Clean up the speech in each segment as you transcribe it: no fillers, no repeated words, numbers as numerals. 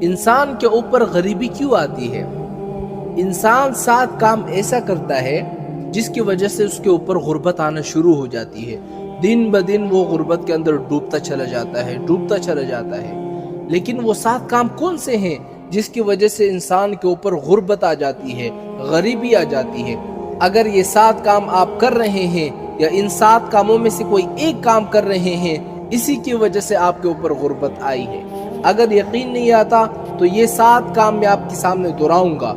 انسان کے اوپر غریبی کیوں آتی ہے؟ انسان 7 کام ایسا کرتا ہے جس کی وجہ سے اس کے اوپر غربت آنا شروع ہو جاتی ہے. دن بدن وہ غربت کے اندر ڈوبتا چلا جاتا ہے. لیکن وہ 7 کام کون سے ہیں جس کی وجہ سے انسان کے اوپر غربت آ جاتی ہے، غریبی آ جاتی ہے؟ اگر یہ 7 کام آپ کر رہے ہیں یا ان 7 کاموں میں سے کوئی ایک کام کر رہے ہیں، اسی کی وجہ سے آپ کے اوپر غربت آئی ہے. اگر یقین نہیں آتا تو یہ 7 کام میں آپ کے سامنے دہراؤں گا.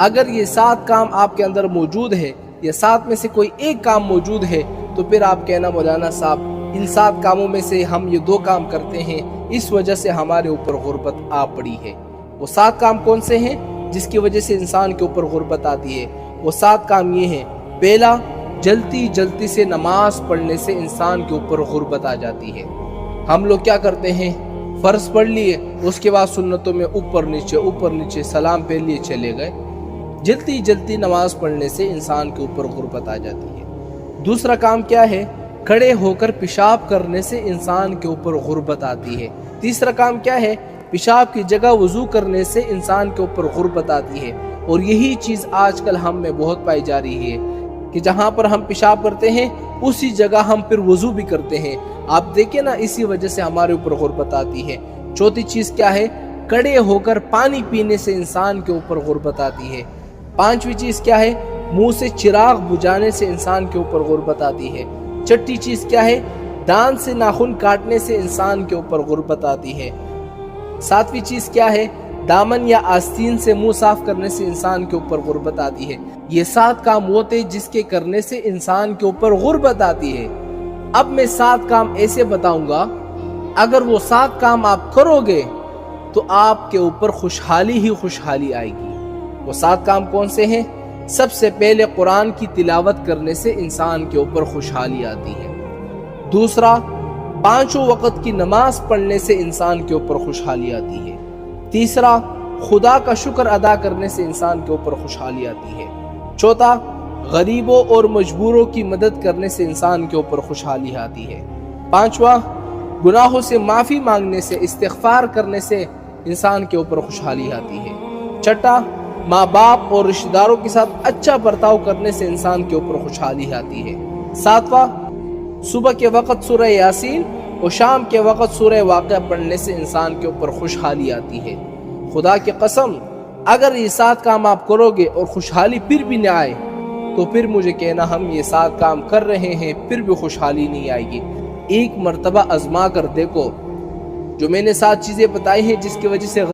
اگر یہ 7 کام آپ کے اندر موجود ہے یا 7 میں سے کوئی ایک کام موجود ہے تو پھر آپ کہنا مولانا صاحب ان 7 کاموں میں سے ہم یہ 2 کام کرتے ہیں، اس وجہ سے ہمارے اوپر غربت آ پڑی ہے. وہ 7 کام کون سے ہیں جس کی وجہ سے انسان کے اوپر غربت آتی ہے؟ وہ 7 کام یہ ہیں. پہلا، جلدی سے نماز پڑھنے سے انسان کے اوپر غربت آ جاتی ہے. ہم لوگ کیا کرتے ہیں، فرض پڑھ لیے، اس کے بعد سنتوں میں اوپر نیچے سلام پہ لیے چلے گئے. جلدی نماز پڑھنے سے انسان کے اوپر غربت آ جاتی ہے. دوسرا کام کیا ہے؟ کھڑے ہو کر پیشاب کرنے سے انسان کے اوپر غربت آتی ہے. تیسرا کام کیا ہے؟ پیشاب کی جگہ وضو کرنے سے انسان کے اوپر غربت آتی ہے. اور یہی چیز آج کل ہم میں بہت پائی جا رہی ہے کہ جہاں پر ہم پیشاب کرتے ہیں اسی جگہ ہم پھر وضو بھی کرتے ہیں. آپ دیکھیں نا، اسی وجہ سے ہمارے اوپر غربت آتی ہے. چوتھی چیز کیا ہے؟ کھڑے ہو کر پانی پینے سے انسان کے اوپر غربت آتی ہے. پانچویں چیز کیا ہے؟ منہ سے چراغ بجھانے سے انسان کے اوپر غربت آتی ہے. چھٹی چیز کیا ہے؟ دان سے ناخن کاٹنے سے انسان کے اوپر غربت آتی ہے. ساتویں چیز کیا ہے؟ دامن یا آستین سے منہ صاف کرنے سے انسان کے اوپر غربت آتی ہے. یہ 7 کام وہ تھے جس کے کرنے سے انسان کے اوپر غربت آتی ہے. اب میں 7 کام ایسے بتاؤں گا، اگر وہ 7 کام آپ کرو گے تو آپ کے اوپر خوشحالی آئے گی. وہ 7 کام کون سے ہیں؟ سب سے پہلے قرآن کی تلاوت کرنے سے انسان کے اوپر خوشحالی آتی ہے. دوسرا، 5 وقت کی نماز پڑھنے سے انسان کے اوپر خوشحالی آتی ہے. تیسرا، خدا کا شکر ادا کرنے سے انسان کے اوپر خوشحالی آتی ہے. چوتھا، غریبوں اور مجبوروں کی مدد کرنے سے انسان کے اوپر خوشحالی آتی ہے. پانچواں، گناہوں سے معافی مانگنے سے، استغفار کرنے سے انسان کے اوپر خوشحالی آتی ہے. چھٹا، ماں باپ اور رشتہ داروں کے ساتھ اچھا برتاؤ کرنے سے انسان کے اوپر خوشحالی آتی ہے. ساتواں، صبح کے وقت سورہ یاسین اور شام کے وقت سورہ واقعہ پڑھنے سے انسان کے اوپر خوشحالی آتی ہے. خدا کی قسم، اگر یہ 7 کام آپ کرو گے اور خوشحالی پھر بھی نہ آئے تو پھر مجھے کہنا ہم یہ 7 کام کر رہے ہیں پھر بھی خوشحالی نہیں آئے گی. ایک مرتبہ آزما کر دیکھو. جو میں نے 7 چیزیں بتائی ہیں جس کی وجہ سے